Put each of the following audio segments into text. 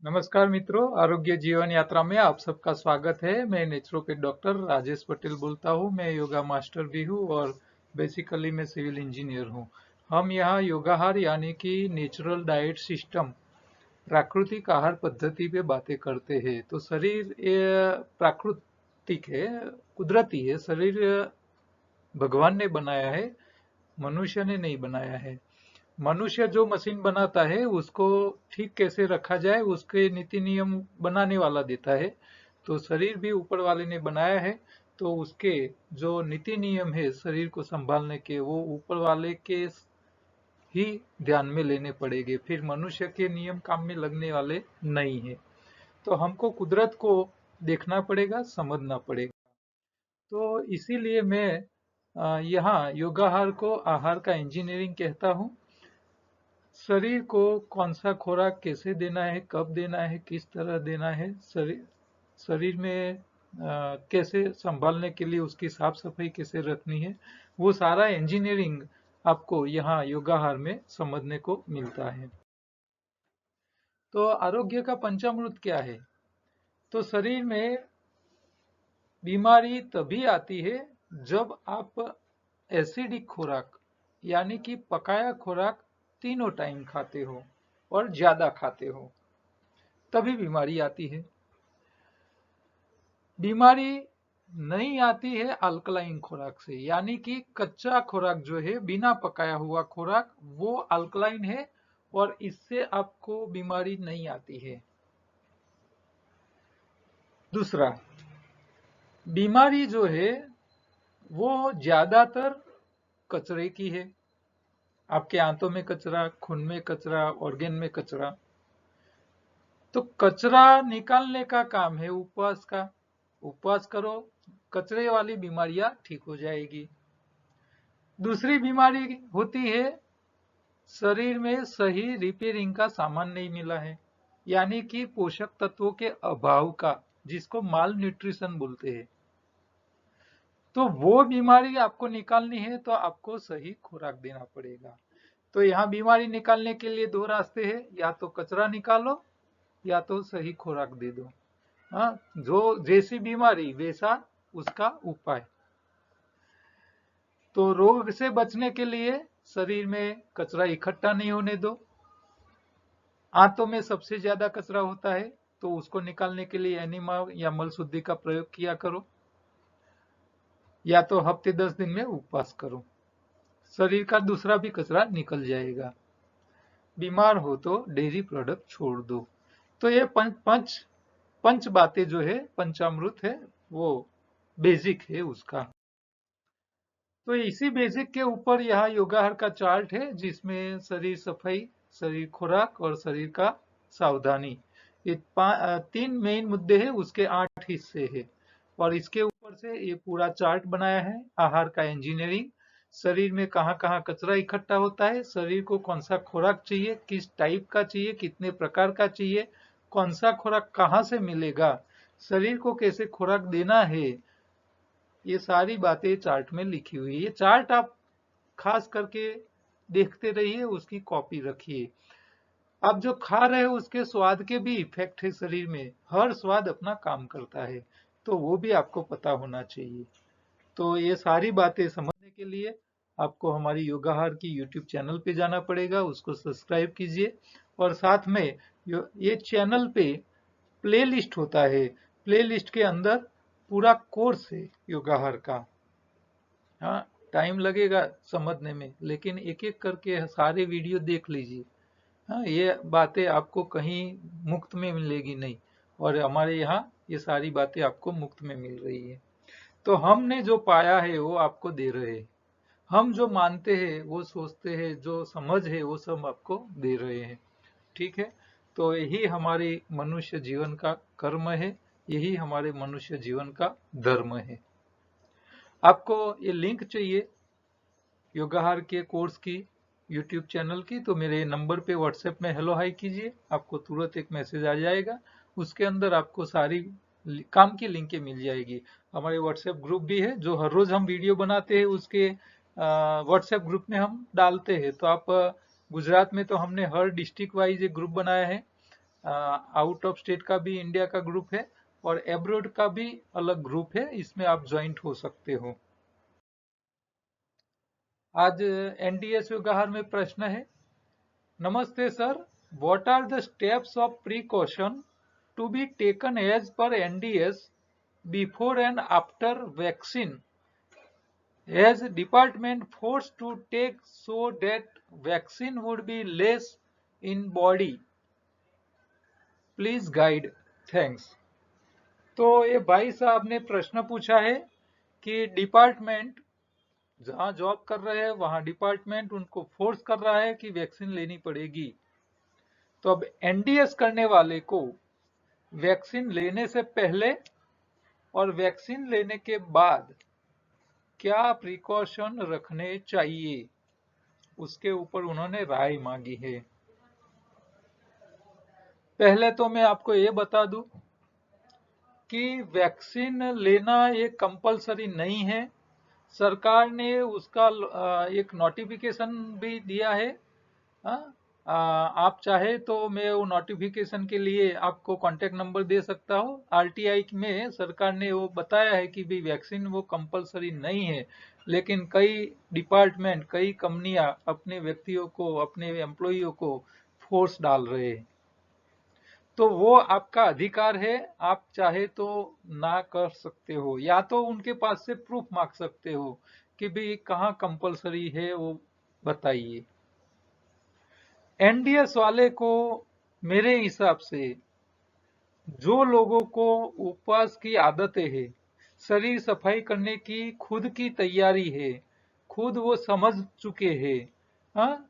नमस्कार मित्रों, आरोग्य जीवन यात्रा में आप सबका स्वागत है। मैं नेचुरोपैथ डॉक्टर राजेश पटेल बोलता हूँ। मैं योगा मास्टर भी हूँ और बेसिकली मैं सिविल इंजीनियर हूँ। हम यहाँ योगाहार यानी कि नेचुरल डाइट सिस्टम, प्राकृतिक आहार पद्धति पे बातें करते हैं। तो शरीर ये प्राकृतिक है, कुदरती है। शरीर भगवान ने बनाया है, मनुष्य ने नहीं बनाया है। मनुष्य जो मशीन बनाता है उसको ठीक कैसे रखा जाए उसके नीति नियम बनाने वाला देता है। तो शरीर भी ऊपर वाले ने बनाया है, तो उसके जो नीति नियम है शरीर को संभालने के, वो ऊपर वाले के ही ध्यान में लेने पड़ेंगे। फिर मनुष्य के नियम काम में लगने वाले नहीं है। तो हमको कुदरत को देखना पड़ेगा, समझना पड़ेगा। तो इसीलिए मैं यहाँ योगाहार को आहार का इंजीनियरिंग कहता हूँ। शरीर को कौन सा खुराक कैसे देना है, कब देना है, किस तरह देना है, शरीर शरीर में कैसे संभालने के लिए उसकी साफ सफाई कैसे रखनी है, वो सारा इंजीनियरिंग आपको यहाँ योगाहार में समझने को मिलता है। तो आरोग्य का पंचामृत क्या है? तो शरीर में बीमारी तभी आती है जब आप एसिडिक खुराक यानी कि पकाया खुराक तीनों टाइम खाते हो और ज्यादा खाते हो, तभी बीमारी आती है। बीमारी नहीं आती है अल्कलाइन खुराक से, यानी कि कच्चा खुराक जो है, बिना पकाया हुआ खुराक, वो अल्कलाइन है और इससे आपको बीमारी नहीं आती है। दूसरा, बीमारी जो है वो ज्यादातर कचरे की है। आपके आंतों में कचरा, खून में कचरा, ऑर्गेन में कचरा। तो कचरा निकालने का काम है उपवास का। उपवास करो, कचरे वाली बीमारियां ठीक हो जाएगी। दूसरी बीमारी होती है शरीर में सही रिपेयरिंग का सामान नहीं मिला है, यानी कि पोषक तत्वों के अभाव का, जिसको माल न्यूट्रिशन बोलते हैं। तो वो बीमारी आपको निकालनी है तो आपको सही खुराक देना पड़ेगा। तो यहाँ बीमारी निकालने के लिए दो रास्ते हैं, या तो कचरा निकालो या तो सही खुराक दे दो। हाँ, जो जैसी बीमारी वैसा उसका उपाय। तो रोग से बचने के लिए शरीर में कचरा इकट्ठा नहीं होने दो। आंतों में सबसे ज्यादा कचरा होता है, तो उसको निकालने के लिए एनिमा या मल शुद्धि का प्रयोग किया करो, या तो हफ्ते 10 दिन में उपवास करो। शरीर का दूसरा भी कचरा निकल जाएगा। बीमार हो तो डेयरी प्रोडक्ट छोड़ दो। तो ये पंच बातें जो है, पंचामृत है, वो बेसिक है उसका। तो इसी बेसिक के ऊपर यहाँ योगाहार का चार्ट है, जिसमें शरीर सफाई, शरीर खुराक और शरीर का सावधानी, ये तीन मेन मुद्दे हैं, उसके 8 हिस्से हैं। और इसके ऊपर से ये पूरा चार्ट बनाया है आहार का इंजीनियरिंग। शरीर में कहाँ कहाँ कचरा इकट्ठा होता है, शरीर को कौन सा खुराक चाहिए, किस टाइप का चाहिए, कितने प्रकार का चाहिए, कौन सा खुराक कहाँ से मिलेगा, शरीर को कैसे खुराक देना है, ये सारी बातें चार्ट में लिखी हुई है। ये चार्ट आप खास करके देखते रहिए, उसकी कॉपी रखिए। आप जो खा रहे हो उसके स्वाद के भी इफेक्ट है शरीर में, हर स्वाद अपना काम करता है, तो वो भी आपको पता होना चाहिए। तो ये सारी बातें समझने के लिए आपको हमारी योगाहार की यूट्यूब चैनल पे जाना पड़ेगा, उसको सब्सक्राइब कीजिए। और साथ में ये चैनल पे प्ले लिस्ट होता है, प्ले लिस्ट के अंदर पूरा कोर्स है योगाहार का। हाँ, टाइम लगेगा समझने में, लेकिन एक एक करके सारे वीडियो देख लीजिए। हाँ, ये बातें आपको कहीं मुफ्त में मिलेगी नहीं, और हमारे यहाँ ये सारी बातें आपको मुफ्त में मिल रही है। तो हमने जो पाया है वो आपको दे रहे हैं। हम जो मानते हैं, वो सोचते हैं, जो समझ है, वो सब आपको दे रहे हैं। ठीक है। तो यही हमारे मनुष्य जीवन का कर्म है, यही हमारे मनुष्य जीवन का धर्म है। आपको ये लिंक चाहिए योगाहार के कोर्स की, यूट्यूब चैनल की, तो मेरे नंबर पे व्हाट्सएप में हेलो हाई कीजिए, आपको तुरंत एक मैसेज आ जाएगा। उसके अंदर आपको सारी काम की लिंकें मिल जाएगी। हमारे व्हाट्सएप ग्रुप भी है, जो हर रोज हम वीडियो बनाते हैं उसके व्हाट्सएप ग्रुप में हम डालते हैं। तो आप गुजरात में तो हमने हर डिस्ट्रिक्ट वाइज एक ग्रुप बनाया है, आउट ऑफ स्टेट का भी इंडिया का ग्रुप है और एब्रोड का भी अलग ग्रुप है, इसमें आप ज्वाइंट हो सकते हो। आज एनडीएस व्यवहार में प्रश्न है, नमस्ते sir, what are the steps of precaution to be taken as per NDS before and after vaccine as department forced to take so that vaccine would be less in body, please guide, thanks। तो ये भाई साहब ने प्रश्न पूछा है कि department जहां जॉब कर रहे हैं वहां डिपार्टमेंट उनको फोर्स कर रहा है कि वैक्सीन लेनी पड़ेगी, तो अब एनडीएस करने वाले को वैक्सीन लेने से पहले और वैक्सीन लेने के बाद क्या प्रिकॉशन रखने चाहिए, उसके ऊपर उन्होंने राय मांगी है। पहले तो मैं आपको ये बता दूं कि वैक्सीन लेना ये कंपलसरी नहीं है। सरकार ने उसका एक नोटिफिकेशन भी दिया है। आप चाहे तो मैं वो नोटिफिकेशन के लिए आपको कांटेक्ट नंबर दे सकता हूँ। आरटीआई में सरकार ने वो बताया है कि भी वैक्सीन वो कंपलसरी नहीं है, लेकिन कई डिपार्टमेंट, कई कंपनियां अपने व्यक्तियों को, अपने एम्प्लॉइयों को फोर्स डाल रहे हैं। तो वो आपका अधिकार है, आप चाहे तो ना कर सकते हो, या तो उनके पास से प्रूफ मांग सकते हो कि भाई कहाँ कंपलसरी है वो बताइए। एनडीएस वाले को मेरे हिसाब से जो लोगों को उपवास की आदतें है, शरीर सफाई करने की खुद की तैयारी है, खुद वो समझ चुके हैं, हाँ,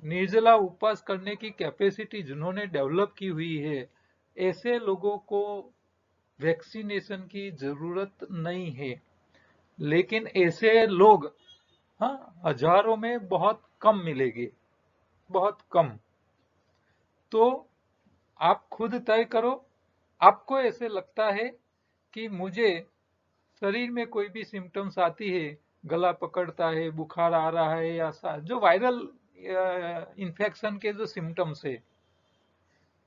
निर्जला उपवास करने की कैपेसिटी जिन्होंने डेवलप की हुई है, ऐसे लोगों को वैक्सीनेशन की जरूरत नहीं है। लेकिन ऐसे लोग, हाँ, हजारों में बहुत कम मिलेंगे, बहुत कम। तो आप खुद तय करो, आपको ऐसे लगता है कि मुझे शरीर में कोई भी सिम्टम्स आती है, गला पकड़ता है, बुखार आ रहा है, या जो वायरल इन्फेक्शन के जो सिम्टम्स है,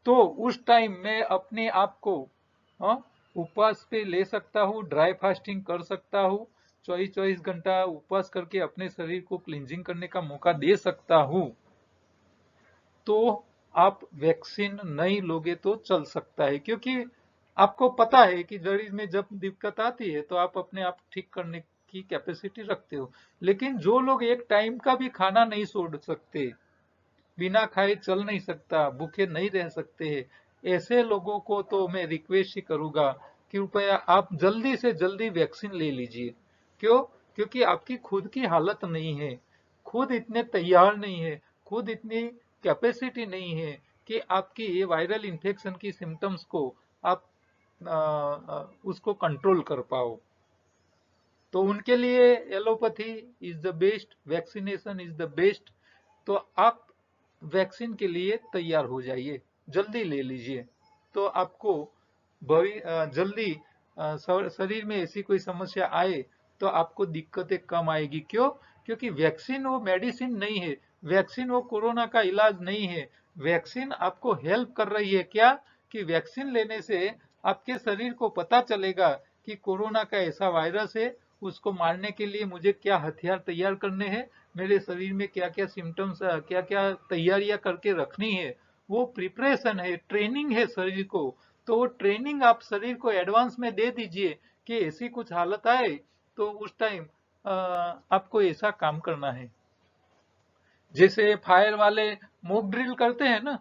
तो उस टाइम मैं अपने आप को, हाँ, उपवास पे ले सकता हूँ, ड्राई फास्टिंग कर सकता हूँ, 24 घंटा उपवास करके अपने शरीर को क्लींजिंग करने का मौका दे सकता हूँ। तो आप वैक्सीन नहीं लोगे तो चल सकता है, क्योंकि आपको पता है कि शरीर में जब दिक्कत आती है तो आप अपने आप ठीक करने की कैपेसिटी रखते हो। लेकिन जो लोग एक टाइम का भी खाना नहीं छोड़ सकते, बिना खाए चल नहीं सकता, भूखे नहीं रह सकते हैं, ऐसे लोगों को तो मैं रिक्वेस्ट ही करूंगा कि कृपया आप जल्दी से जल्दी वैक्सीन ले लीजिए। क्यों? क्योंकि आपकी खुद की हालत नहीं है, खुद इतने तैयार नहीं है, खुद इतनी कैपेसिटी नहीं है कि आपकी ये वायरल इन्फेक्शन की सिम्टम्स को आप उसको कंट्रोल कर पाओ। तो उनके लिए allopathy is the best, vaccination is the best. तो आप वैक्सीन के लिए तैयार हो जाइए, जल्दी ले लीजिए, तो आपको जल्दी शरीर में ऐसी कोई समस्या आए तो आपको दिक्कतें कम आएगी। क्यों? क्योंकि वैक्सीन वो मेडिसिन नहीं है, वैक्सीन वो कोरोना का इलाज नहीं है। वैक्सीन आपको हेल्प कर रही है, क्या कि वैक्सीन लेने से आपके शरीर को पता चलेगा कि कोरोना का ऐसा वायरस है, उसको मारने के लिए मुझे क्या हथियार तैयार करने हैं, मेरे शरीर में क्या क्या सिम्टम्स, क्या क्या तैयारियां करके रखनी है। वो प्रिपरेशन है, ट्रेनिंग है शरीर को। तो वो ट्रेनिंग आप शरीर को एडवांस में दे दीजिए कि ऐसी कुछ हालत आए तो उस टाइम आपको ऐसा काम करना है। जैसे फायर वाले मॉक ड्रिल करते हैं ना,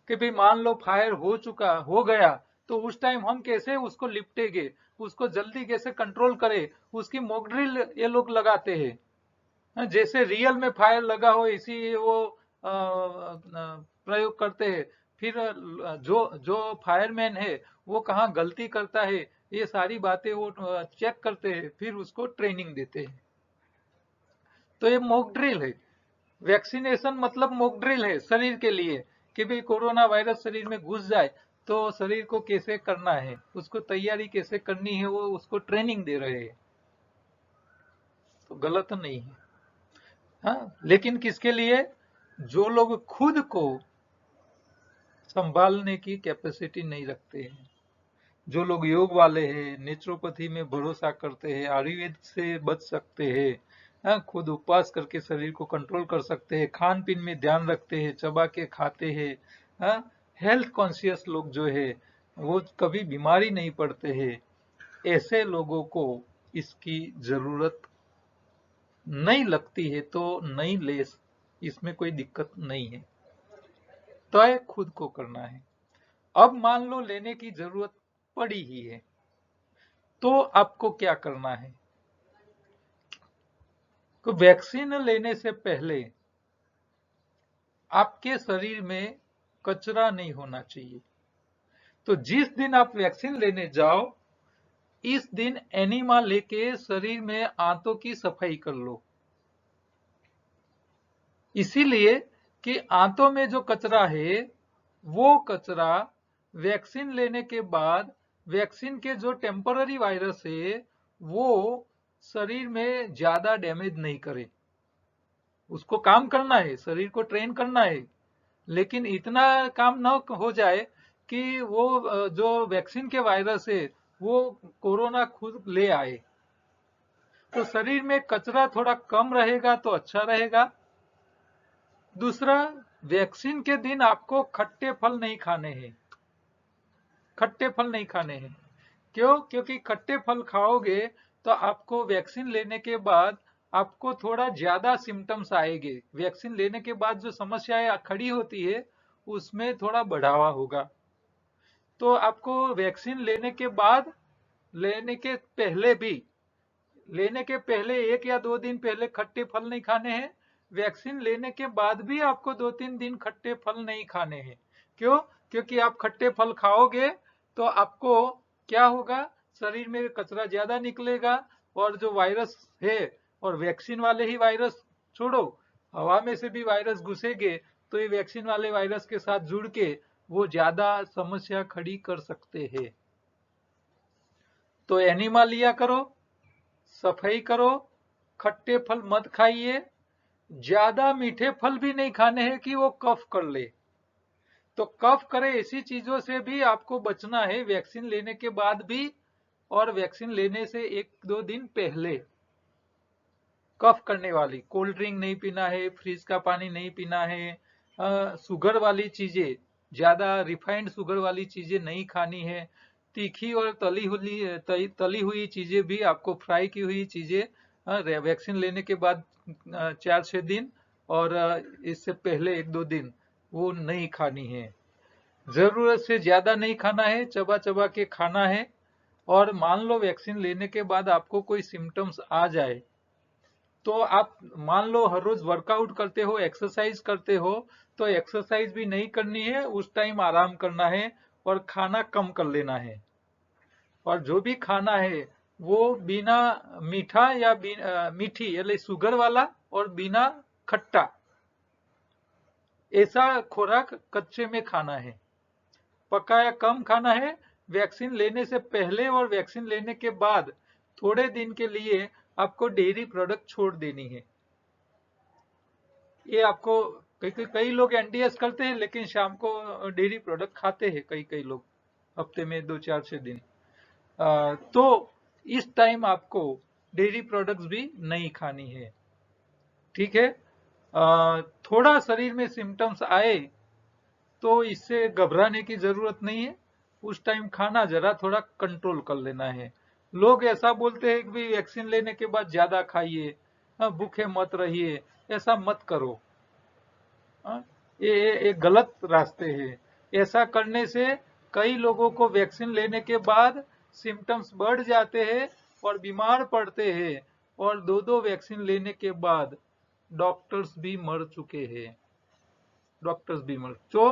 कि भाई मान लो फायर हो गया, तो उस टाइम हम कैसे उसको लिपटेंगे, उसको जल्दी कैसे कंट्रोल करें, उसकी मॉक ड्रिल ये लोग लगाते हैं। हाँ, जैसे रियल में फायर लगा हो इसी वो प्रयोग करते हैं। फिर जो जो फायरमैन है वो कहाँ गलती करता है, ये सारी बातें वो चेक करते हैं, फिर उसको ट्रेनिंग देते हैं। तो ये मॉक ड्रिल है, वैक्सीनेशन मतलब मॉक ड्रिल है शरीर के लिए, कि भाई कोरोना वायरस शरीर में घुस जाए तो शरीर को कैसे करना है, उसको तैयारी कैसे करनी है, वो उसको ट्रेनिंग दे रहे हैं। तो गलत नहीं है। हाँ, लेकिन किसके लिए? जो लोग खुद को संभालने की कैपेसिटी नहीं रखते हैं। जो लोग योग वाले हैं, नेचुरोपैथी में भरोसा करते हैं, आयुर्वेद से बच सकते हैं, खुद उपवास करके शरीर को कंट्रोल कर सकते हैं, खान पीन में ध्यान रखते हैं, चबा के खाते हैं, हेल्थ कॉन्शियस लोग जो है वो कभी बीमारी नहीं पड़ते हैं, ऐसे लोगों को इसकी जरूरत नहीं लगती है तो नहीं ले, इसमें कोई दिक्कत नहीं है। तय खुद को करना है। अब मान लो लेने की जरूरत पड़ी ही है, तो आपको क्या करना है? तो वैक्सीन लेने से पहले आपके शरीर में कचरा नहीं होना चाहिए। तो जिस दिन आप वैक्सीन लेने जाओ, इस दिन एनिमा लेके शरीर में आंतों की सफाई कर लो। इसीलिए कि आंतों में जो कचरा है वो कचरा वैक्सीन लेने के बाद वैक्सीन के जो टेम्पररी वायरस है वो शरीर में ज्यादा डैमेज नहीं करे। उसको काम करना है, शरीर को ट्रेन करना है, लेकिन इतना काम न हो जाए कि वो जो वैक्सीन के वायरस है वो कोरोना खुद ले आए। तो शरीर में कचरा थोड़ा कम रहेगा तो अच्छा रहेगा। दूसरा, वैक्सीन के दिन आपको खट्टे फल नहीं खाने हैं। खट्टे फल नहीं खाने हैं। क्यों? क्योंकि खट्टे फल खाओगे तो आपको वैक्सीन लेने के बाद आपको थोड़ा ज्यादा सिम्टम्स आएंगे। वैक्सीन लेने के बाद जो समस्याएं खड़ी होती है उसमें थोड़ा बढ़ावा होगा। तो आपको वैक्सीन लेने के बाद, लेने के पहले भी, लेने के पहले 1 या 2 दिन पहले खट्टे फल नहीं खाने हैं। वैक्सीन लेने के बाद भी आपको 2-3 दिन खट्टे फल नहीं खाने हैं। क्यों? क्योंकि आप खट्टे फल खाओगे तो आपको क्या होगा? शरीर में कचरा ज्यादा निकलेगा और जो वायरस है, और वैक्सीन वाले ही वायरस छोड़ो, हवा में से भी वायरस घुसेंगे तो ये वैक्सीन वाले वायरस के साथ जुड़ के वो ज्यादा समस्या खड़ी कर सकते हैं। तो एनिमा लिया करो, सफाई करो, खट्टे फल मत खाइए, ज्यादा मीठे फल भी नहीं खाने हैं कि वो कफ कर ले। तो कफ करे ऐसी चीजों से भी आपको बचना है वैक्सीन लेने के बाद भी, और वैक्सीन लेने से 1-2 दिन पहले। कफ करने वाली कोल्ड ड्रिंक नहीं पीना है, फ्रिज का पानी नहीं पीना है, शुगर वाली चीजें, ज्यादा रिफाइंड शुगर वाली चीजें नहीं खानी है, तीखी और तली हुई चीजें भी, आपको फ्राई की हुई चीजें वैक्सीन लेने के बाद 4-6 दिन और इससे पहले 1-2 दिन वो नहीं खानी है। जरूरत से ज्यादा नहीं खाना है, चबा चबा के खाना है। और मान लो वैक्सीन लेने के बाद आपको कोई सिम्टम्स आ जाए तो आप मान लो हर रोज वर्कआउट करते हो, एक्सरसाइज करते हो, तो एक्सरसाइज भी नहीं करनी है, उस टाइम आराम करना है और खाना कम कर लेना है। और जो भी खाना है वो बिना मीठा या मीठी यानी शुगर वाला और बिना खट्टा, ऐसा खुराक कच्चे में खाना है। पकाया कम खाना है। वैक्सीन लेने से पहले और वैक्सीन लेने के बाद थोड़े दिन के लिए आपको डेयरी प्रोडक्ट छोड़ देनी है। ये आपको, कई लोग एनडीएस करते हैं लेकिन शाम को डेयरी प्रोडक्ट खाते हैं, कई लोग हफ्ते में 2-4-6 दिन। तो इस टाइम आपको डेयरी प्रोडक्ट्स भी नहीं खानी है। ठीक है? थोड़ा शरीर में सिम्टम्स आए तो इससे घबराने की जरूरत नहीं है। उस टाइम खाना जरा थोड़ा कंट्रोल कर लेना है। लोग ऐसा बोलते हैं कि वैक्सीन लेने के बाद ज्यादा खाइए, भूखे मत रहिए, ऐसा मत करो। ये गलत रास्ते हैं। ऐसा करने से कई लोगों को वैक्सीन लेने के बाद सिम्टम्स बढ़ जाते हैं और बीमार पड़ते हैं, और 2-2 वैक्सीन लेने के बाद डॉक्टर्स भी मर चुके हैं। डॉक्टर्स भी मर क्यों?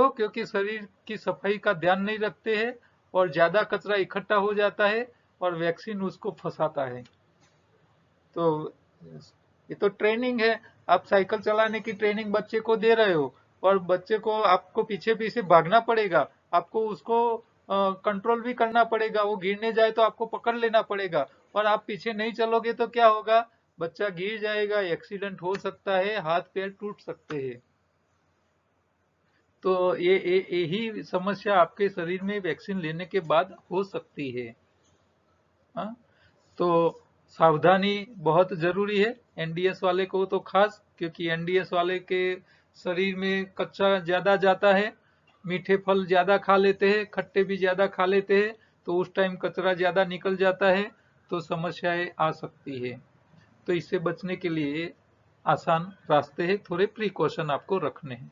क्योंकि शरीर की सफाई का ध्यान नहीं रखते हैं और ज्यादा कचरा इकट्ठा हो जाता है और वैक्सीन उसको फंसाता है। तो ये तो ट्रेनिंग है। आप साइकिल चलाने की ट्रेनिंग बच्चे को दे रहे हो और बच्चे को आपको पीछे पीछे भागना पड़ेगा, आपको उसको कंट्रोल भी करना पड़ेगा। वो गिरने जाए तो आपको पकड़ लेना पड़ेगा, और आप पीछे नहीं चलोगे तो क्या होगा? बच्चा गिर जाएगा, एक्सीडेंट हो सकता है, हाथ पैर टूट सकते हैं। तो यही समस्या आपके शरीर में वैक्सीन लेने के बाद हो सकती है। हाँ, तो सावधानी बहुत जरूरी है एनडीएस वाले को तो खास, क्योंकि एनडीएस वाले के शरीर में कच्चा ज्यादा जाता है, मीठे फल ज्यादा खा लेते हैं, खट्टे भी ज्यादा खा लेते हैं, तो उस टाइम कचरा ज्यादा निकल जाता है, तो समस्याएं आ सकती है। तो इससे बचने के लिए आसान रास्ते हैं, थोड़े प्रिकॉशन आपको रखने हैं।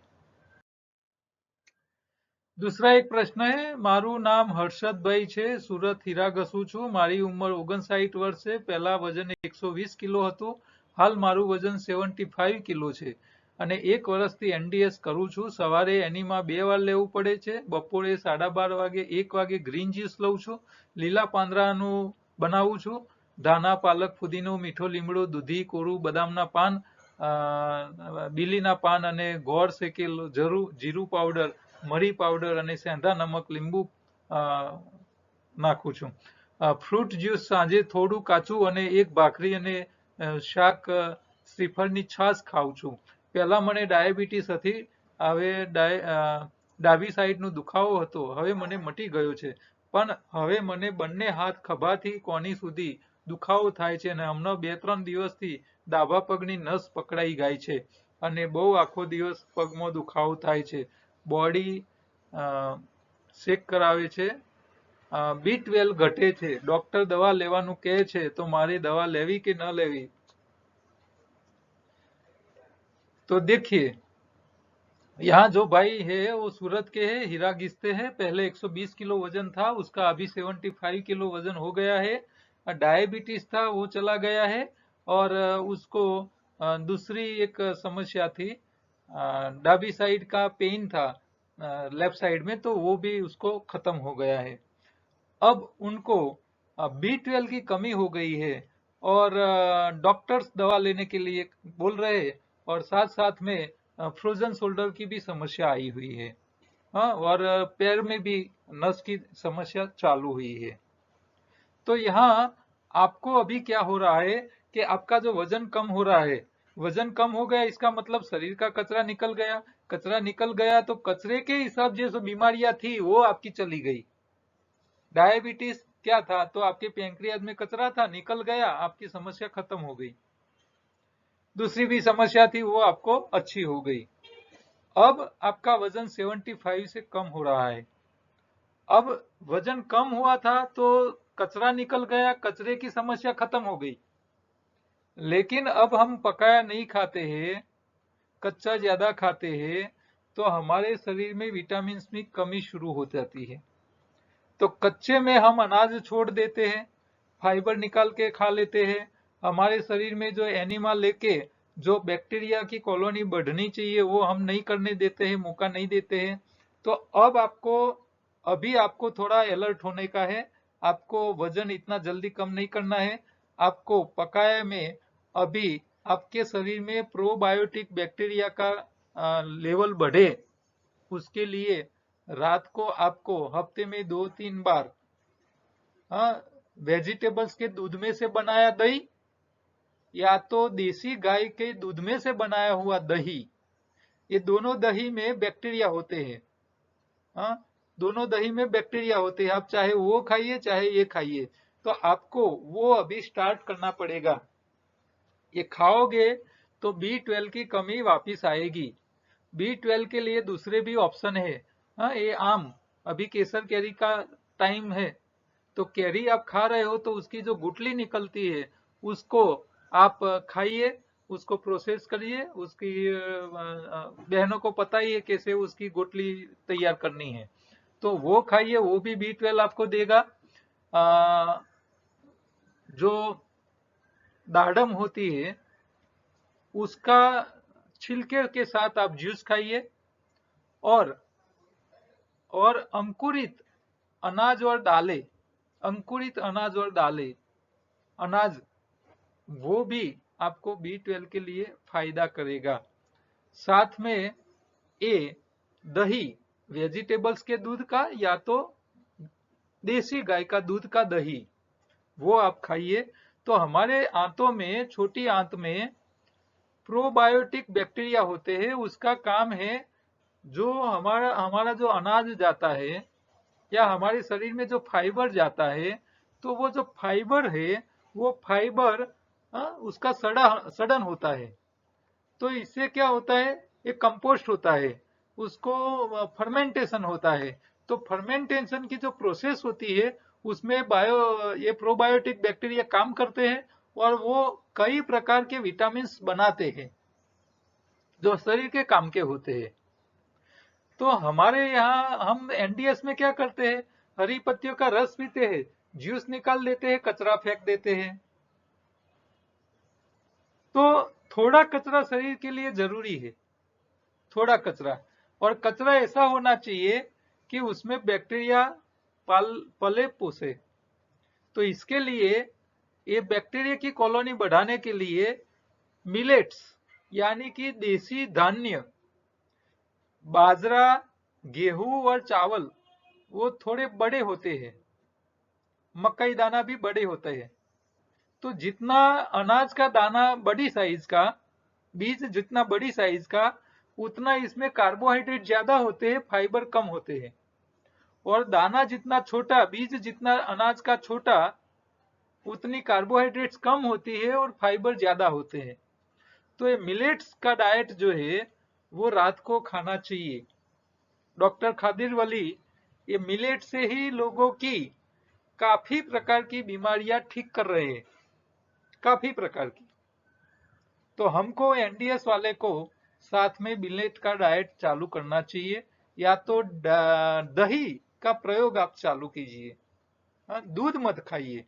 दूसरा एक प्रश्न है, मारू नाम हर्षदભાઈ છે, સુરત હીરા ઘસું છું, મારી ઉંમર 59 વર્ષ છે, પહેલા વજન 120 કિલો હતું, હાલ મારું વજન 75 કિલો છે અને 1 વર્ષથી એનડીએસ કરું છું। સવારે એનીમાં 2 વાર લેવું પડે છે, બપોરે 12:30 વાગે 1 વાગે ગ્રીન જ્યુસ લઉં છું, લીલા પાંદડાનું બનાવું છું, ધાના પાલક ફુદીનો મીઠો લીમડો દૂધી કોરું બદામના પાન બીલીના પાન અને ગોળ શેકેલ જીરું પાવડર મરી પાવડર અને સેંધા નમક લીંબુ નાખું છું। ફ્રૂટ જ્યુસ સાંજે થોડું કાચું અને એક ભાખરી અને શાક શ્રીફળની છાશ ખાઉં છું। પહેલા મને ડાયાબિટીસ હતી, હવે ડાબી સાઈડનો દુખાવો હતો, હવે મને મટી ગયો છે, પણ હવે મને બંને હાથ ખભાથી કોણી સુધી દુખાવો થાય છે અને હમણાં 2-3 દિવસથી ડાબા પગની નસ પકડાઈ ગઈ છે અને બહુ આખો દિવસ પગમાં દુખાવો થાય છે। બોડી ચેક કરાવે છે, B12 ઘટે છે, ડોક્ટર દવા લેવાનું કહે છે, તો મારે દવા લેવી કે ન લેવી? तो देखिए, यहाँ जो भाई है वो सूरत के है, हीरा घिसते हैं, पहले 120 किलो वजन था उसका, अभी 75 किलो वजन हो गया है। डायबिटीज था वो चला गया है, और उसको दूसरी एक समस्या थी, डाबी साइड का पेन था लेफ्ट साइड में, तो वो भी उसको खत्म हो गया है। अब उनको B12 की कमी हो गई है और डॉक्टर्स दवा लेने के लिए बोल रहे हैं, और साथ साथ में फ्रोजन शोल्डर की भी समस्या आई हुई है। हाँ, और पैर में भी नस की समस्या चालू हुई है। तो यहाँ आपको अभी क्या हो रहा है कि आपका जो वजन कम हो रहा है, वजन कम हो गया इसका मतलब शरीर का कचरा निकल गया, कचरा निकल गया तो कचरे के हिसाब जैसे बीमारियां थी वो आपकी चली गई। डायबिटीज क्या था, तो आपके पैंक्रियाज में कचरा था, निकल गया, आपकी समस्या खत्म हो गई। दूसरी भी समस्या थी वो आपको अच्छी हो गई। अब आपका वजन 75 से कम हो रहा है। अब वजन कम हुआ था तो कचरा निकल गया, कचरे की समस्या खत्म हो गई, लेकिन अब हम पकाया नहीं खाते हैं, कच्चा ज्यादा खाते हैं, तो हमारे शरीर में विटामिन की कमी शुरू हो जाती है। तो कच्चे में हम अनाज छोड़ देते हैं, फाइबर निकाल के खा लेते हैं, हमारे शरीर में जो एनिमा लेके जो बैक्टीरिया की कॉलोनी बढ़नी चाहिए वो हम नहीं करने देते हैं, मौका नहीं देते हैं। तो अब अभी आपको थोड़ा अलर्ट होने का है, आपको वजन इतना जल्दी कम नहीं करना है, आपको पकाए में अभी आपके शरीर में प्रोबायोटिक बैक्टीरिया का लेवल बढ़े, उसके लिए रात को आपको हफ्ते में 2-3 बार वेजिटेबल्स के दूध में से बनाया दही या तो देसी गाय के दूध में से बनाया हुआ दही, ये दोनों दही में बैक्टीरिया होते हैं। दोनों दही में बैक्टीरिया होते हैं, आप चाहे वो खाइए चाहे ये खाइए, तो आपको वो अभी स्टार्ट करना पड़ेगा। ये खाओगे तो B12 की कमी वापिस आएगी। B12 के लिए दूसरे भी ऑप्शन है। ये आम, अभी केसर कैरी का टाइम है, तो कैरी आप खा रहे हो तो उसकी जो गुठली निकलती है उसको आप खाइए, उसको प्रोसेस करिए, उसकी बहनों को पता ही है कैसे उसकी गुठली तैयार करनी है, तो वो खाइए, वो भी B12 आपको देगा। जो दाढ़म होती है उसका छिलके के साथ आप जूस खाइए, और अंकुरित अनाज और दालें, अंकुरित अनाज और दालें, अनाज वो भी आपको B12 के लिए फायदा करेगा। साथ में दही, वेजिटेबल्स के दूध का या तो देसी गाय का दूध का दही, वो आप खाइए, तो हमारे आंतों में, छोटी आंत में प्रोबायोटिक बैक्टीरिया होते हैं, उसका काम है जो हमारा हमारा जो अनाज जाता है या हमारे शरीर में जो फाइबर जाता है, तो वो जो फाइबर है वो फाइबर उसका सड़न होता है। तो इससे क्या होता है, एक कंपोस्ट होता है, उसको फर्मेंटेशन होता है। तो फर्मेंटेशन की जो प्रोसेस होती है उसमें ये प्रोबायोटिक बैक्टीरिया काम करते हैं और वो कई प्रकार के विटामिन बनाते हैं जो शरीर के काम के होते हैं। तो हमारे यहाँ हम एनडीएस में क्या करते हैं, हरी पत्तियों का रस पीते हैं, जूस निकाल लेते हैं, कचरा फेंक देते हैं। तो थोड़ा कचरा शरीर के लिए जरूरी है, थोड़ा कचरा। और कचरा ऐसा होना चाहिए कि उसमें बैक्टीरिया पले पोसे। तो इसके लिए, ये बैक्टीरिया की कॉलोनी बढ़ाने के लिए मिलेट्स यानी कि देसी धान्य, बाजरा, गेहूं और चावल वो थोड़े बड़े होते हैं, मकई दाना भी बड़े होते हैं। तो जितना अनाज का दाना बड़ी साइज का, बीज जितना बड़ी साइज का, उतना इसमें कार्बोहाइड्रेट ज्यादा होते हैं, फाइबर कम होते हैं। और दाना जितना छोटा, बीज जितना अनाज का छोटा, उतनी कार्बोहाइड्रेट्स कम होती है और फाइबर ज्यादा होते हैं। तो ये मिलेट्स का डाइट जो है वो रात को खाना चाहिए। डॉक्टर खादिर वली ये मिलेट से ही लोगों की काफी प्रकार की बीमारियां ठीक कर रहे हैं, काफी प्रकार की। तो हमको एनडीएस वाले को साथ में मिलेट का डाइट चालू करना चाहिए, या तो दही का प्रयोग आप चालू कीजिए। दूध मत खाइए,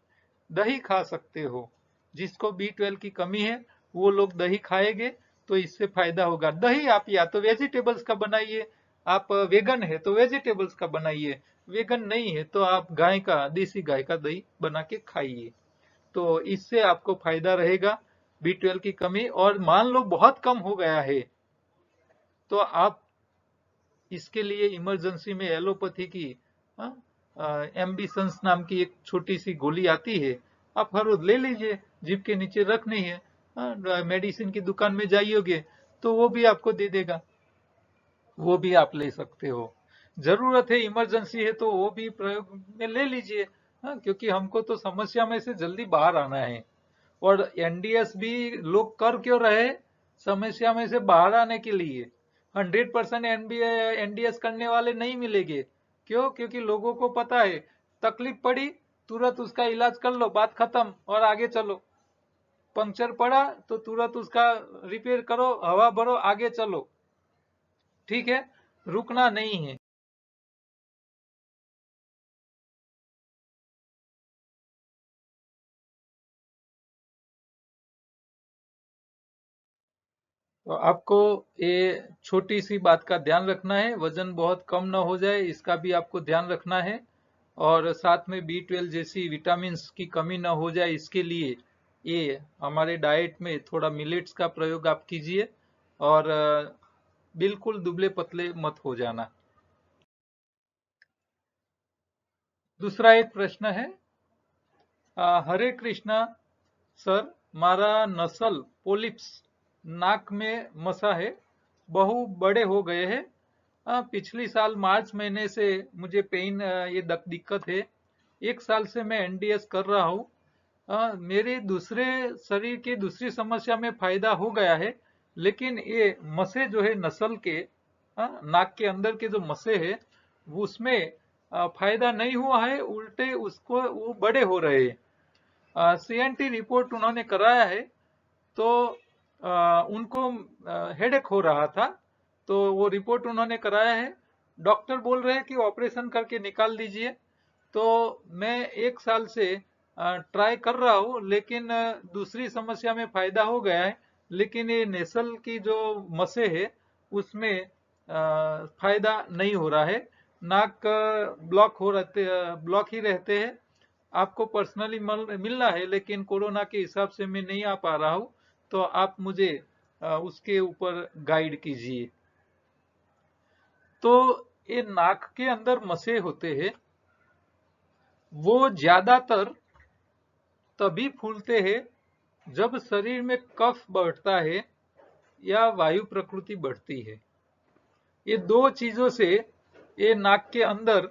दही खा सकते हो। जिसको बी 12 की कमी है वो लोग दही खाएंगे तो इससे फायदा होगा। दही आप या तो वेजिटेबल्स का बनाइए, आप वेगन है तो वेजिटेबल्स का बनाइए, वेगन नहीं है तो आप गाय का, देसी गाय का दही बना के खाइए। तो इससे आपको फायदा रहेगा बी 12 की कमी। और मान लो बहुत कम हो गया है तो आप इसके लिए इमरजेंसी में एलोपैथी की एम्बिसन्स नाम की एक छोटी सी गोली आती है, आप हर रोज ले लीजिए, जीभ के नीचे रखनी है। मेडिसिन की दुकान में जाइयोगे तो वो भी आपको दे देगा, वो भी आप ले सकते हो। जरूरत है, इमरजेंसी है तो वो भी प्रयोग में ले लीजिए। क्योंकि हमको तो समस्या में से जल्दी बाहर आना है। और एनडीएस भी लोग कर क्यों रहे, समस्या में से बाहर आने के लिए। 100% एनडीएस करने वाले नहीं मिलेंगे। क्यों? क्योंकि लोगों को पता है तकलीफ पड़ी तुरंत उसका इलाज कर लो, बात खत्म और आगे चलो। पंक्चर पड़ा तो तुरंत उसका रिपेयर करो, हवा भरो, आगे चलो। ठीक है, रुकना नहीं है। तो आपको ये छोटी सी बात का ध्यान रखना है, वजन बहुत कम ना हो जाए इसका भी आपको ध्यान रखना है। और साथ में बी 12 जैसी विटामिन्स की कमी ना हो जाए इसके लिए ये हमारे डाइट में थोड़ा मिलेट्स का प्रयोग आप कीजिए। और बिल्कुल दुबले पतले मत हो जाना। दूसरा एक प्रश्न है, हरे कृष्णा सर, मारा नसल पोलिप्स नाक में मसा है, बहु बड़े हो गए हैं। पिछली साल मार्च महीने से मुझे पेन, ये दिक्कत है। 1 साल से मैं एनडीएस कर रहा हूँ। मेरे दूसरे शरीर की दूसरी समस्या में फायदा हो गया है, लेकिन ये मसे जो है नसल के, नाक के अंदर के जो मसे है उसमें फायदा नहीं हुआ है, उल्टे उसको वो बड़े हो रहे हैं। सीएनटी रिपोर्ट उन्होंने कराया है तो उनको हेडेक हो रहा था, तो वो रिपोर्ट उन्होंने कराया है। डॉक्टर बोल रहे हैं कि ऑपरेशन करके निकाल दीजिए। तो मैं 1 साल से ट्राई कर रहा हूँ, लेकिन दूसरी समस्या में फायदा हो गया है, लेकिन ये नेसल की जो मसे है उसमें फायदा नहीं हो रहा है। नाक ब्लॉक हो रहते, ब्लॉक ही रहते हैं। आपको पर्सनली मिलना है, लेकिन कोरोना के हिसाब से मैं नहीं आ पा रहा हूँ। तो आप मुझे उसके ऊपर गाइड कीजिए। तो ये नाक के अंदर मसे होते हैं, वो ज्यादातर तभी फूलते हैं जब शरीर में कफ बढ़ता है या वायु प्रकृति बढ़ती है। ये दो चीजों से ये नाक के अंदर,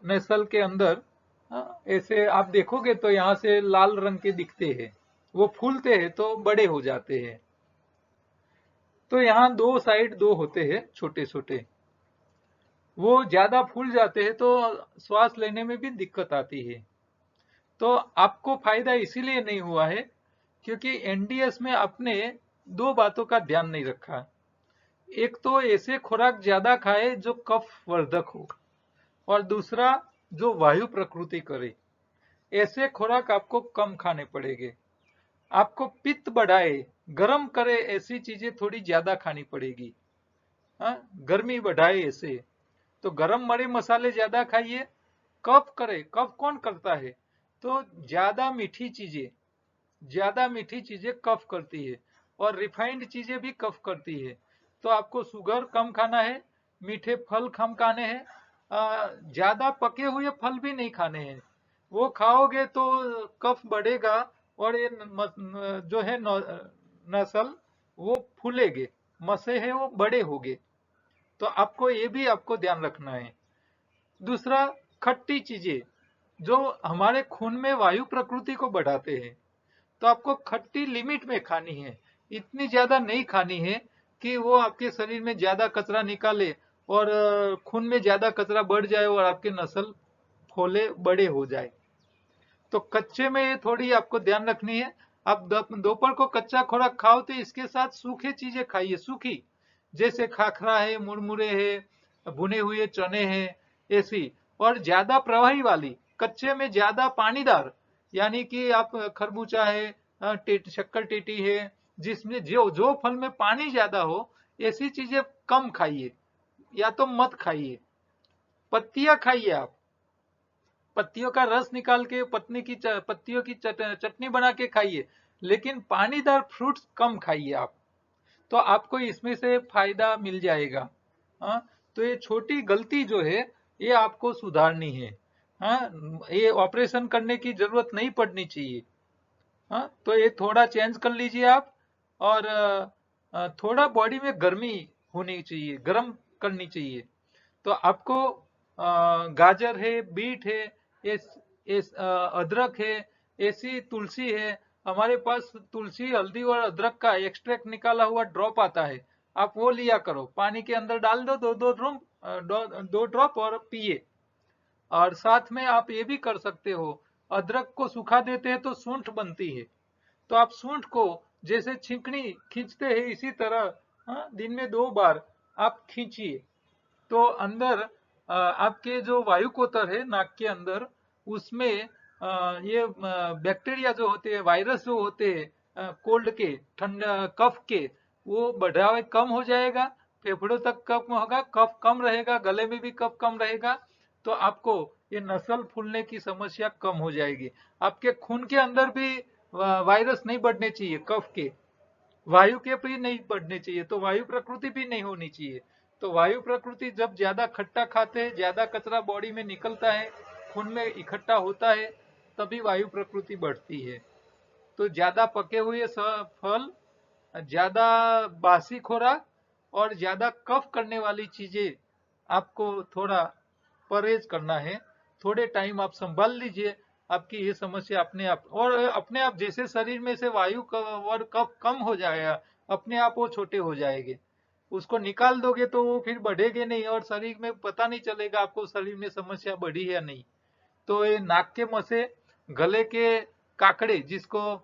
नसल के अंदर, ऐसे आप देखोगे तो यहाँ से लाल रंग के दिखते हैं, वो फूलते हैं तो बड़े हो जाते हैं। तो यहाँ दो साइड दो होते हैं छोटे छोटे, वो ज्यादा फूल जाते हैं तो श्वास लेने में भी दिक्कत आती है। तो आपको फायदा इसीलिए नहीं हुआ है क्योंकि एनडीएस में आपने दो बातों का ध्यान नहीं रखा। एक तो ऐसे खुराक ज्यादा खाए जो कफ वर्धक हो, और दूसरा जो वायु प्रकृति करे। ऐसे खुराक आपको कम खाने पड़ेंगे। आपको पित्त बढ़ाए, गर्म करे ऐसी चीजें थोड़ी ज्यादा खानी पड़ेगी। हाँ, गर्मी बढ़ाए ऐसे तो गरम मरे मसाले ज्यादा खाइए। कफ करे, कफ कौन करता है? तो ज्यादा मीठी चीजें कफ करती है, और रिफाइंड चीजें भी कफ करती है। तो आपको शुगर कम खाना है, मीठे फल कम खाने हैं, ज्यादा पके हुए फल भी नहीं खाने हैं। वो खाओगे तो कफ बढ़ेगा, और ये जो है नसल वो फूलेगे, मसे है वो बड़े होगे। तो आपको ये भी आपको ध्यान रखना है। दूसरा, खट्टी चीजें जो हमारे खून में वायु प्रकृति को बढ़ाते हैं, तो आपको खट्टी लिमिट में खानी है। इतनी ज्यादा नहीं खानी है कि वो आपके शरीर में ज्यादा कचरा निकाले, और खून में ज्यादा कचरा बढ़ जाए और आपके नस्ल फूले बड़े हो जाए। तो कच्चे में ये थोड़ी आपको ध्यान रखनी है। आप दोपहर को कच्चा खुराक खाओ तो इसके साथ सूखे चीजें खाइए, सूखी, जैसे खाखरा है, मुरमुरे है, भुने हुए चने हैं, ऐसी। और ज्यादा प्रवाही वाली, कच्चे में ज्यादा पानीदार, यानी कि आप खरबूजा है, शक्कर टेटी है, जिसमें जो जो फल में पानी ज्यादा हो, ऐसी चीजें कम खाइए, या तो मत खाइए। पत्तियां खाइए आप, पत्तियों का रस निकाल के पत्तियों की चटनी बना के खाइए, लेकिन पानीदार फ्रूट्स कम खाइए आप। तो आपको इसमें से फायदा मिल जाएगा। हाँ, तो ये छोटी गलती जो है ये आपको सुधारनी है। हाँ, ये ऑपरेशन करने की जरूरत नहीं पड़नी चाहिए। हाँ, तो ये थोड़ा चेंज कर लीजिए आप। और थोड़ा बॉडी में गर्मी होनी चाहिए, गर्म करनी चाहिए। तो आपको गाजर है, बीट है, अदरक है, ऐसी तुलसी है। हमारे पास तुलसी, हल्दी और अदरक का एक्सट्रैक्ट निकाला हुआ ड्रॉप आता है, आप वो लिया करो, पानी के अंदर डाल दो, दो ड्रॉप, और पिए। और साथ में आप ये भी कर सकते हो, अदरक को सुखा देते हैं तो सूंठ बनती है, तो आप सूंठ को जैसे छींकनी खींचते हैं इसी तरह, दिन में 2 बार आप खींचिए। तो अंदर आपके जो वायु कोतर है नाक के अंदर, उसमें ये बैक्टीरिया जो होते हैं, वायरस जो होते हैं, कोल्ड के, ठंड, कफ के, वो बढ़ावे कम हो जाएगा। फेफड़ों तक कम होगा, कफ कम रहेगा, गले में भी कफ कम रहेगा। तो आपको ये नसल फूलने की समस्या कम हो जाएगी। आपके खून के अंदर भी वायरस नहीं बढ़ने चाहिए, कफ के, वायु के भी नहीं बढ़ने चाहिए, तो वायु प्रकृति भी नहीं होनी चाहिए। तो वायु प्रकृति जब ज्यादा खट्टा खाते हैं, ज्यादा कचरा बॉडी में निकलता है, खून में इकट्ठा होता है, तभी वायु प्रकृति बढ़ती है। तो ज्यादा पके हुए फल, ज्यादा बासी खुराक, और ज्यादा कफ करने वाली चीजें आपको थोड़ा परहेज करना है। थोड़े टाइम आप संभाल लीजिए, आपकी ये समस्या अपने आप जैसे शरीर में से वायु और कफ कम हो जाएगा, अपने आप वो छोटे हो जाएंगे। उसको निकाल दोगे तो वो फिर बढ़ेगे नहीं, और शरीर में पता नहीं चलेगा आपको शरीर में समस्या बढ़ी है या नहीं। तो ये नाक के मसे, गले के काकड़े जिसको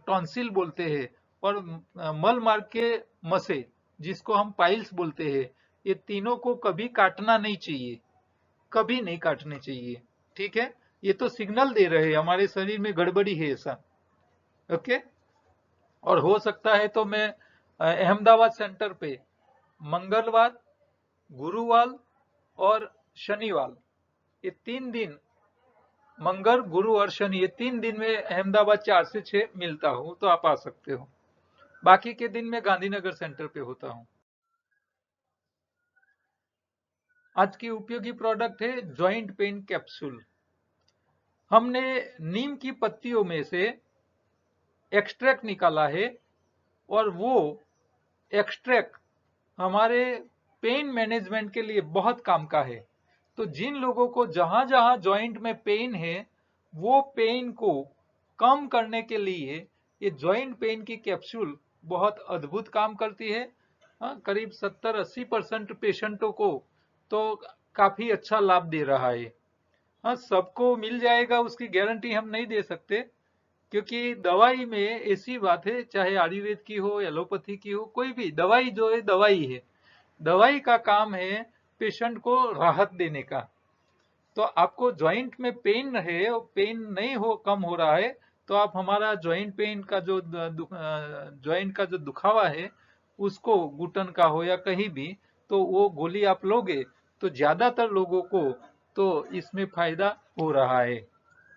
टॉन्सिल बोलते हैं, और मल मार्ग के मसे जिसको हम पाइल्स बोलते हैं, ये तीनों को कभी काटना नहीं चाहिए, कभी नहीं काटने चाहिए। ठीक है, ये तो सिग्नल दे रहे हैं हमारे शरीर में गड़बड़ी है ऐसा। ओके। और हो सकता है तो मैं अहमदाबाद सेंटर पे मंगलवार, गुरुवार और शनिवार, ये 3 दिन, मंगल, गुरु और शनि, ये 3 दिन में अहमदाबाद 4 से 6 मिलता हूँ, तो आप आ सकते हो। बाकी के दिन में गांधीनगर सेंटर पे होता हूँ। आज की उपयोगी प्रोडक्ट है जॉइंट पेन कैप्सूल। हमने नीम की पत्तियों में से एक्सट्रैक्ट निकाला है, और वो एक्सट्रैक्ट हमारे पेन मैनेजमेंट के लिए बहुत काम का है। तो जिन लोगों को जहां जहां जॉइंट में पेन है, वो पेन को कम करने के लिए ये जॉइंट पेन की कैप्सूल बहुत अद्भुत काम करती है। करीब 70-80% पेशेंटों को तो काफी अच्छा लाभ दे रहा है। हाँ, सबको मिल जाएगा उसकी गारंटी हम नहीं दे सकते, क्योंकि दवाई में ऐसी बात है, चाहे आयुर्वेद की हो, एलोपैथी की हो, कोई भी दवाई जो है दवाई है। दवाई का काम है पेशेंट को राहत देने का। तो आपको जॉइंट में पेन है और पेन नहीं हो, कम हो रहा है, तो आप हमारा जॉइंट पेन का जो जॉइंट का जो दुखावा है उसको, घुटन का हो या कहीं भी, तो वो गोली आप लोगे तो ज्यादातर लोगों को तो इसमें फायदा हो रहा है।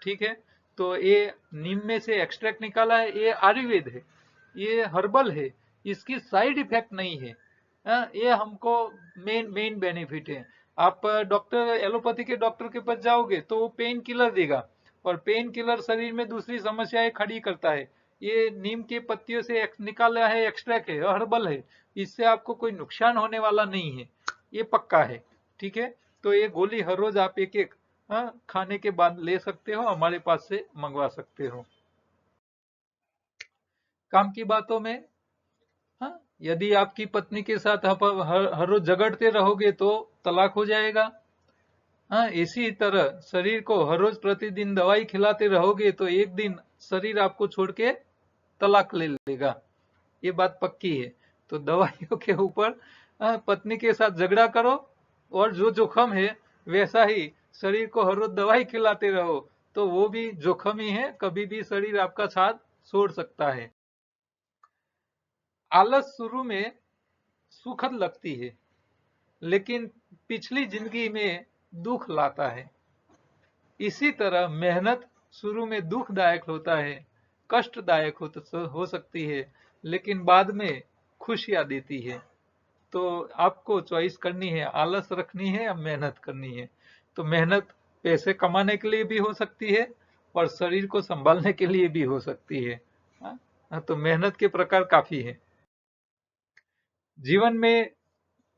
ठीक है, तो ये नीम में से एक्सट्रैक्ट निकाला है, ये आयुर्वेद है, ये हर्बल है, इसकी साइड इफेक्ट नहीं है। ये हमको मेन मेन बेनिफिट है। आप डॉक्टर, एलोपैथी के डॉक्टर के पास जाओगे तो वो पेन किलर देगा, और पेन किलर शरीर में दूसरी समस्याएं खड़ी करता है। ये नीम के पत्तियों से निकाला है, एक्सट्रैक्ट है, हर्बल है, इससे आपको कोई नुकसान होने वाला नहीं है, ये पक्का है। ठीक है, तो ये गोली हर रोज आप एक एक खाने के बाद ले सकते हो, हमारे पास से मंगवा सकते हो। काम की बातों में, हाँ, यदि आपकी पत्नी के साथ आप हर रोज झगड़ते रहोगे तो तलाक हो जाएगा। हाँ, इसी तरह शरीर को हर रोज प्रतिदिन दवाई खिलाते रहोगे तो एक दिन शरीर आपको छोड़ के तलाक ले लेगा, ये बात पक्की है। तो दवाइयों के ऊपर पत्नी के साथ झगड़ा करो, और जो जोखम है वैसा ही शरीर को हर रोज दवाई खिलाते रहो, तो वो भी जोखम ही है, कभी भी शरीर आपका साथ छोड़ सकता है। आलस शुरू में सुखद लगती है, लेकिन पिछली जिंदगी में दुख लाता है। इसी तरह मेहनत शुरू में दुखदायक होता है, कष्टदायक हो सकती है, लेकिन बाद में खुशियां देती है। तो आपको चॉइस करनी है, आलस रखनी है या मेहनत करनी है। तो मेहनत पैसे कमाने के लिए भी हो सकती है, और शरीर को संभालने के लिए भी हो सकती है। तो मेहनत के प्रकार काफी है। जीवन में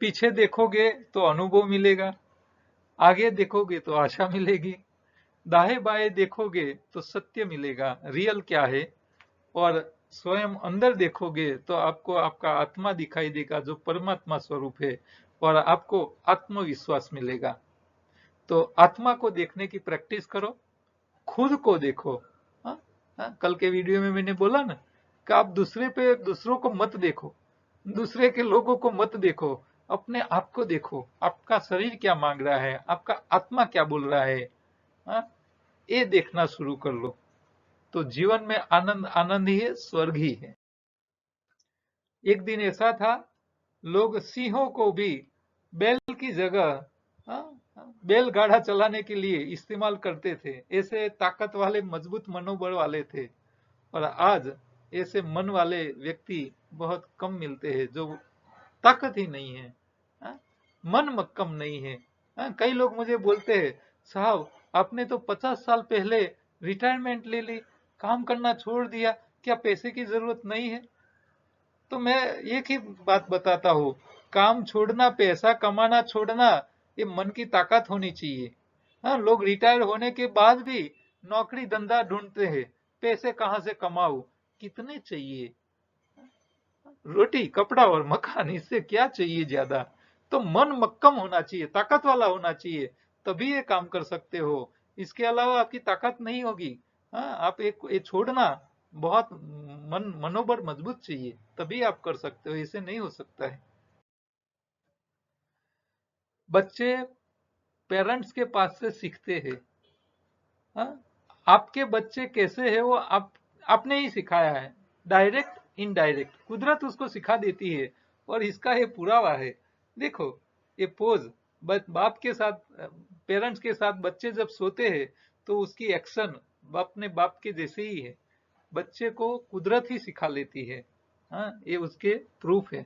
पीछे देखोगे तो अनुभव मिलेगा, आगे देखोगे तो आशा मिलेगी, दाएं बाएं देखोगे तो सत्य मिलेगा, रियल क्या है, और स्वयं अंदर देखोगे तो आपको आपका आत्मा दिखाई देगा जो परमात्मा स्वरूप है, और आपको आत्मविश्वास मिलेगा। तो आत्मा को देखने की प्रैक्टिस करो, खुद को देखो। हाँ? हाँ? कल के वीडियो में मैंने बोला ना कि आप दूसरों को मत देखो, दूसरे के लोगों को मत देखो, अपने आप को देखो, आपका शरीर क्या मांग रहा है, आपका आत्मा क्या बोल रहा है। हाँ? ये देखना शुरू कर लो, तो जीवन में आनंद आनंद ही है, स्वर्ग ही है। एक दिन ऐसा था, लोग सिंहों को भी बैल की जगह बैलगाड़ा चलाने के लिए इस्तेमाल करते थे। ऐसे ताकत वाले, मजबूत मनोबल वाले थे। और आज ऐसे मन वाले व्यक्ति बहुत कम मिलते हैं, जो ताकत ही नहीं है, मन मक्कम नहीं है। कई लोग मुझे बोलते हैं, साहब आपने तो 50 साल पहले रिटायरमेंट ले ली, काम करना छोड़ दिया, क्या पैसे की जरूरत नहीं है? तो मैं एक ही बात बताता हूँ, काम छोड़ना, पैसा कमाना छोड़ना, ये मन की ताकत होनी चाहिए। हाँ, लोग रिटायर होने के बाद भी नौकरी धंधा ढूंढते हैं, पैसे कहाँ से कमाऊं, कितने चाहिए, रोटी कपड़ा और मकान, इससे क्या चाहिए ज्यादा। तो मन मक्कम होना चाहिए, ताकत वाला होना चाहिए, तभी ये काम कर सकते हो। इसके अलावा आपकी ताकत नहीं होगी। हाँ, आप एक ये छोड़ना, बहुत मनोबल मजबूत चाहिए, तभी आप कर सकते हो, इसे नहीं हो सकता है। बच्चे पेरेंट्स के पास से सीखते हैं। हाँ, आपके बच्चे कैसे है वो आपने ही सिखाया है, डायरेक्ट इनडायरेक्ट कुदरत उसको सिखा देती है। और इसका ये पुरावा है, देखो ये पोज, बाप के साथ, पेरेंट्स के साथ बच्चे जब सोते हैं तो उसकी एक्शन अपने बाप के जैसे ही है, बच्चे को कुदरत ही सिखा लेती है। हाँ, ये उसके प्रूफ है।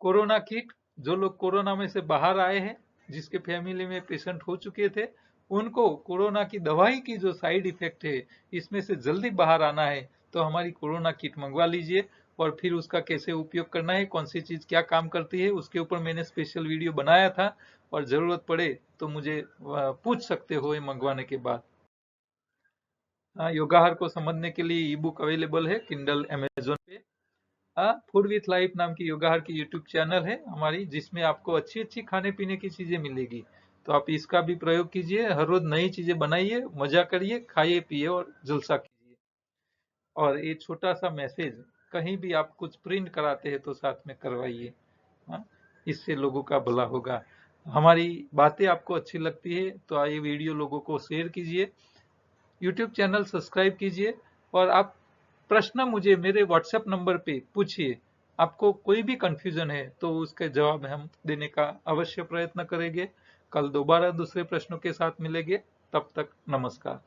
कोरोना किट, जो लोग कोरोना में से बाहर आए हैं, जिसके फैमिली में पेशेंट हो चुके थे, उनको कोरोना की दवाई की जो साइड इफेक्ट है, इसमें से जल्दी बाहर आना है, तो हमारी कोरोना किट मंगवा लीजिए। और फिर उसका कैसे उपयोग करना है, कौन सी चीज क्या काम करती है, उसके ऊपर मैंने स्पेशल वीडियो बनाया था। और जरूरत पड़े तो मुझे पूछ सकते हो ये मंगवाने के बाद। योगाहार को समझने के लिए ई बुक अवेलेबल है किंडल अमेजोन पे। फूड विथ लाइफ नाम की योगाहार की यूट्यूब चैनल है हमारी, जिसमें आपको अच्छी अच्छी खाने पीने की चीजें मिलेगी। तो आप इसका भी प्रयोग कीजिए, हर रोज नई चीजें बनाइए, मजा करिए, खाइए पिए और जलसा कीजिए। और ये छोटा सा मैसेज, कहीं भी आप कुछ प्रिंट कराते हैं तो साथ में करवाइए। हाँ, इससे लोगों का भला होगा। हमारी बातें आपको अच्छी लगती है तो आइए वीडियो लोगों को शेयर कीजिए, यूट्यूब चैनल सब्सक्राइब कीजिए। और आप प्रश्न मुझे मेरे व्हाट्सएप नंबर पे पूछिए। आपको कोई भी कंफ्यूजन है तो उसके जवाब हम देने का अवश्य प्रयत्न करेंगे। कल दोबारा दूसरे प्रश्नों के साथ मिलेंगे। तब तक नमस्कार।